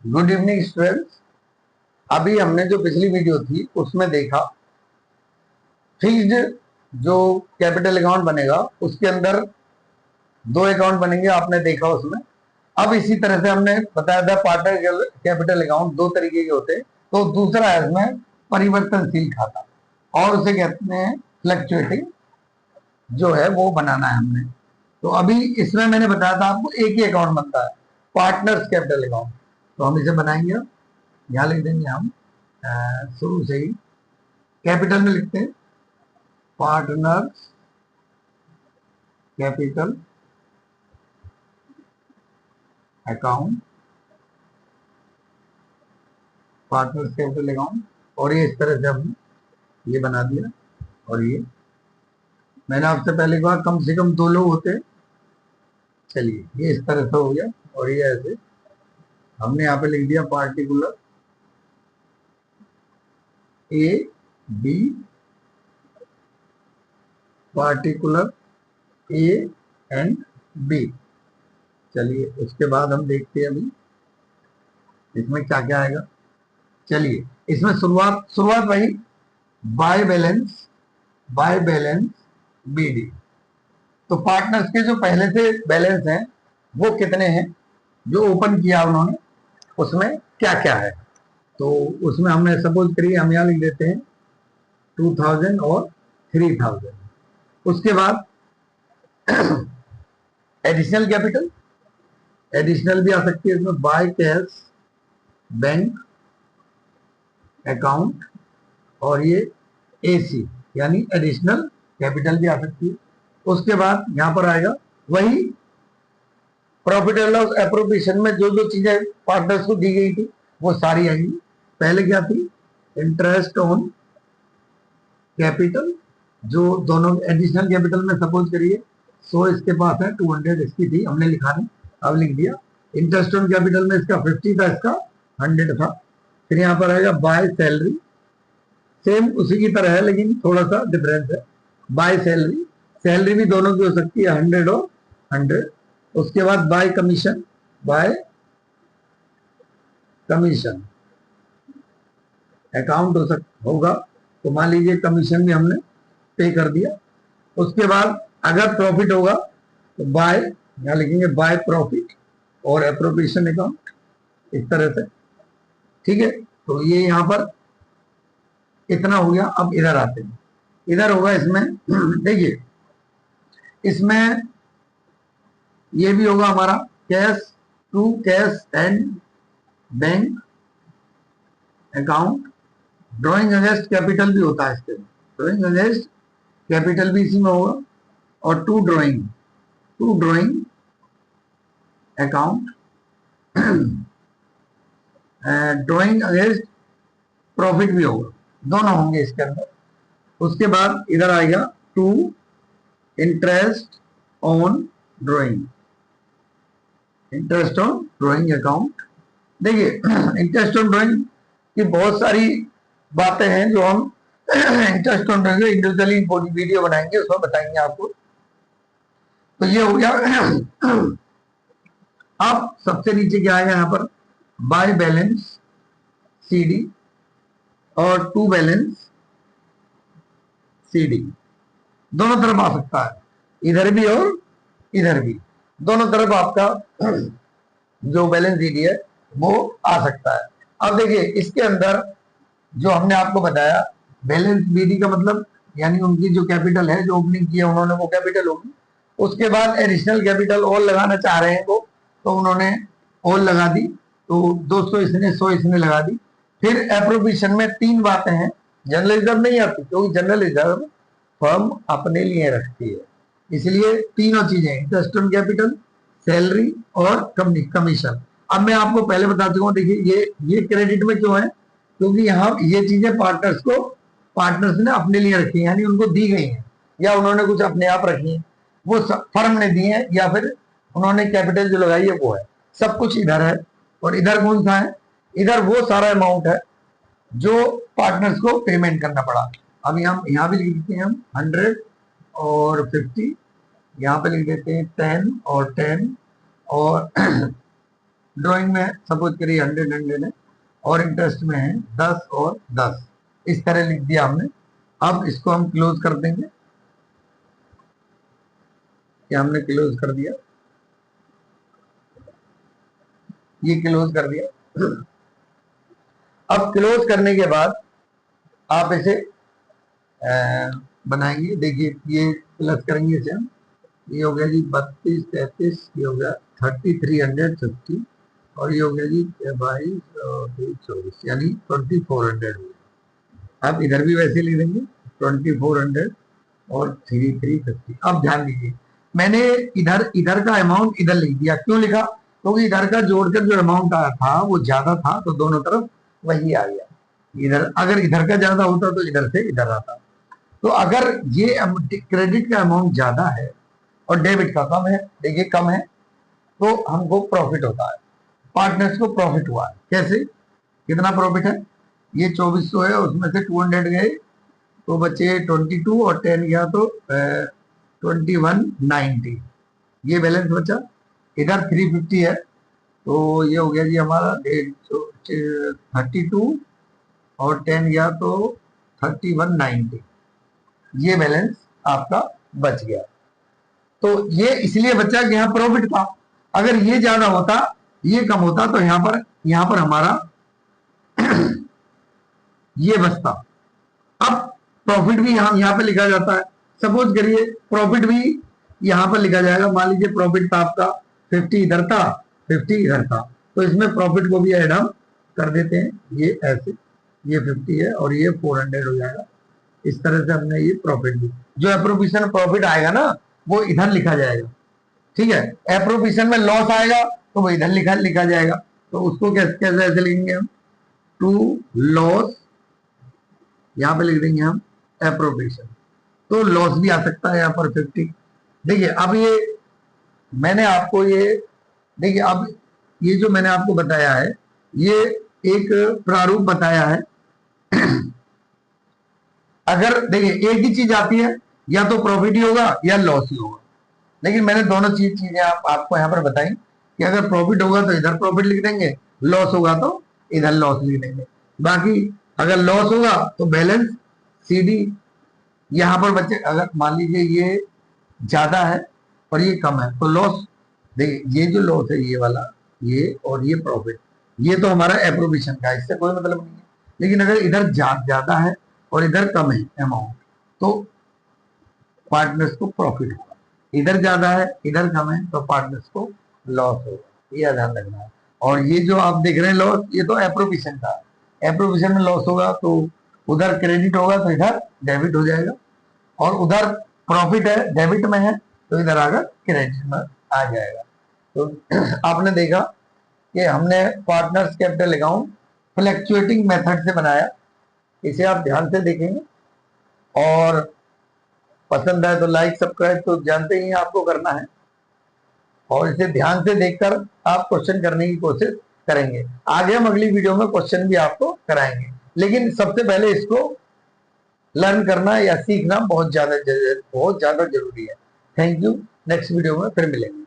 Good evening students. अभी हमने जो पिछली वीडियो थी उसमें देखा फिक्स्ड जो कैपिटल अकाउंट बनेगा उसके अंदर दो अकाउंट बनेंगे, आपने देखा उसमें। अब इसी तरह से हमने बताया था पार्टनर कैपिटल अकाउंट दो तरीके के होते हैं। तो दूसरा है इसमें परिवर्तनशील खाता और उसे कहते हैं फ्लक्चुएटिंग, जो है वो बनाना है हमने। तो अभी इसमें मैंने बताया था आपको एक ही अकाउंट बनता है, पार्टनर्स कैपिटल अकाउंट। तो हम इसे बनाएंगे, यहाँ लिख देंगे हम शुरू से ही कैपिटल में लिखते हैं partners capital account, partners capital account. और ये इस तरह से हमने ये बना दिया। और ये मैंने आपसे पहले कहा कम से कम दो लोग होते। चलिए ये इस तरह से हो गया। और ये ऐसे हमने यहाँ पे लिख दिया particular A B, particular A and B. चलिए उसके बाद हम देखते हैं अभी इसमें क्या क्या आएगा। चलिए इसमें शुरुआत वही बाय बैलेंस बीडी। तो पार्टनर्स के जो पहले से बैलेंस हैं वो कितने हैं जो ओपन किया उन्होंने, उसमें क्या क्या है। तो उसमें हमने सपोज करिए हम यहाँ लिख देते हैं 2000 और 3000। उसके बाद एडिशनल भी आ सकती है इसमें, बाय कैश बैंक अकाउंट। और ये एसी यानी एडिशनल कैपिटल भी आ सकती है। उसके बाद यहां पर आएगा वही प्रॉफिट एंड लॉस एप्रोप्रिएशन में जो जो चीजें पार्टनर्स को दी गई थी वो सारी आएंगी। पहले क्या थी, इंटरेस्ट ऑन कैपिटल, जो दोनों एडिशनल कैपिटल में सपोज करिए 100 इसके पास है, 200 इसकी थी, हमने लिखा नहीं, अब लिख दिया। इंटरेस्ट ऑन कैपिटल में इसका 50 था, इसका 100 था। फिर यहाँ पर आएगा बाय सैलरी, सेम उसी की तरह है लेकिन थोड़ा सा डिफरेंस है। बाय सैलरी भी दोनों की हो सकती है 100 और 100। उसके बाद बाय कमीशन अकाउंट होगा। तो मान लीजिए कमीशन भी हमने पे कर दिया। उसके बाद अगर प्रॉफिट होगा तो बाय, यहां लिखेंगे बाय प्रॉफिट और एप्रोप्रिएशन अकाउंट, इस तरह से। ठीक है, तो ये यहां पर इतना हो गया। अब इधर आते हैं, इधर होगा इसमें देखिए इसमें ये भी होगा हमारा cash and bank account. Drawing against capital भी होता है इसके में, ड्रॉइंग अगेंस्ट कैपिटल भी इसी में होगा। और to drawing account, drawing against profit भी होगा, दोनों होंगे इसके अंदर। उसके बाद इधर आएगा to interest on drawing account. देखिए इंटरेस्ट ऑन ड्रॉइंग की बहुत सारी बातें हैं जो हम interest on drawing individually video बनाएंगे, उसमें बताएंगे आपको। तो ये हो गया। अब सबसे नीचे क्या आएगा यहाँ पर, बाय बैलेंस सीडी और टू बैलेंस सीडी, दोनों तरफ आ सकता है, इधर भी और इधर भी, दोनों तरफ आपका जो बैलेंस सीडी है वो आ सकता है। अब देखिए इसके अंदर जो हमने आपको बताया बैलेंस बीडी का मतलब यानी उनकी जो कैपिटल है जो ओपनिंग किया उन्होंने वो कैपिटल होगी। उसके बाद एडिशनल कैपिटल और लगाना चाह रहे हैं वो, तो उन्होंने और लगा दी, तो 200 इसने 100 इसने लगा दी। फिर एप्रोप्रिएशन में तीन बातें हैं, जनरल रिजर्व नहीं आती क्योंकि जनरल रिजर्व फर्म अपने लिए रखती है, इसलिए तीनों चीजें इंटरेस्ट ऑन कैपिटल, सैलरी और कमीशन। अब मैं आपको पहले बता चुका हूँ, देखिए ये क्रेडिट में क्यों है, क्योंकि यहाँ ये चीजें पार्टनर्स ने अपने लिए रखी है, यानी उनको दी गई है या उन्होंने कुछ अपने आप रखी है, वो फर्म ने दी है या फिर उन्होंने कैपिटल जो लगाई है वो है। सब कुछ इधर है। और इधर कौन सा है, इधर वो सारा अमाउंट है जो पार्टनर्स को पेमेंट करना पड़ा। अब हम यहाँ भी लिख देते हैं हम 100 और 50, यहाँ पे लिख देते हैं 10 और 10 और ड्राइंग में सपोज करिए 100 है और इंटरेस्ट में है 10 और 10, इस तरह लिख दिया हमने। अब इसको हम क्लोज कर देंगे, ये हमने क्लोज कर दिया, ये क्लोज कर दिया। अब क्लोज करने के बाद आप इसे बनाएंगे, देखिए ये प्लस करेंगे इसे हम, ये हो गया जी 32 33, ये हो गया 3350 और ये हो गया जी 22 और 24 यानी 2400 हो गया। आप इधर भी वैसे लिख देंगे 2400 और 3350। अब ध्यान दीजिए मैंने इधर का अमाउंट इधर लिख दिया, क्यों लिखा? क्योंकि इधर का जोड़कर जो अमाउंट आया था वो ज्यादा था तो दोनों तरफ वही आ गया। इधर अगर इधर का ज्यादा होता तो इधर से इधर आता। तो अगर ये क्रेडिट का अमाउंट ज्यादा है और डेबिट का कम है, देखिए कम है, तो हमको प्रॉफिट होता है, पार्टनर्स को प्रॉफिट हुआ है। कैसे? कितना प्रॉफिट है? ये 2400 है, उसमें से 200 गए तो बचे 22 और 10 गया तो 2190, ये बैलेंस बचा। इधर 350 है तो ये हो गया जी हमारा 32 और 10 गया तो 3190, ये बैलेंस आपका बच गया। तो ये इसलिए बचा कि यहाँ प्रॉफिट था। अगर ये ज्यादा होता, ये कम होता तो यहाँ पर हमारा ये बचता। अब प्रॉफिट भी यहाँ पे लिखा जाता है। सपोज करिए प्रॉफिट भी यहाँ पर लिखा जाएगा। मान लीजिए प्रॉफिट था आपका 50 इधर था, 50 इधर था, तो इसमें प्रॉफिट को भी ऐड हम कर देते हैं। ये ऐसे, ये 50 है और ये 400 हो जाएगा। इस तरह से हमने ये प्रॉफिट भी, जो एप्रोप्रिएशन प्रॉफिट आएगा ना वो इधर लिखा जाएगा, ठीक है। एप्रोप्रिएशन में लॉस आएगा तो वो इधर लिखा जाएगा। तो उसको कैसे ऐसे लिखेंगे हम, टू लॉस, यहाँ पे लिख देंगे हम एप्रोप्रिएशन। तो लॉस भी आ सकता है यहाँ पर 50। देखिए अब ये मैंने आपको ये, देखिए अब ये जो मैंने आपको बताया है ये एक प्रारूप बताया है। अगर देखिए एक ही चीज आती है, या तो प्रॉफिट ही होगा या लॉस ही होगा, लेकिन मैंने दोनों चीजें आपको यहाँ पर बताई कि अगर प्रॉफिट होगा तो इधर प्रॉफिट लिख देंगे, लॉस होगा तो इधर लॉस लिख देंगे। बाकी अगर लॉस होगा तो बैलेंस सीडी यहाँ पर बच्चे, अगर मान लीजिए ये ज्यादा है और ये कम है तो लॉस, देखिए ये जो लॉस है ये वाला, ये और ये प्रॉफिट, ये तो हमारा एप्रोप्रिएशन का, इससे कोई मतलब नहीं है। लेकिन अगर इधर ज्यादा है और इधर कम है अमाउंट तो पार्टनर्स को प्रॉफिट होगा। इधर ज्यादा है इधर कम है तो पार्टनर्स को लॉस होगा, ये ध्यान रखना है। और ये जो आप देख रहे हैं लॉस, ये तो एप्रोप्रिएशन का है। एप्रोप्रिएशन में लॉस होगा तो उधर क्रेडिट होगा तो इधर डेबिट हो जाएगा, और उधर प्रॉफिट है डेबिट में है तो इधर आकर क्रेडिट में आ जाएगा। तो आपने देखा कि हमने partners capital account fluctuating method से बनाया। इसे आप ध्यान से देखेंगे और पसंद आए तो लाइक सब्सक्राइब तो जानते ही आपको करना है, और इसे ध्यान से देखकर आप क्वेश्चन करने की कोशिश करेंगे। आगे हम अगली वीडियो में क्वेश्चन भी आपको कराएंगे, लेकिन सबसे पहले इसको लर्न करना या सीखना बहुत ज्यादा जरूरी है। थैंक यू, नेक्स्ट वीडियो में फिर मिलेंगे।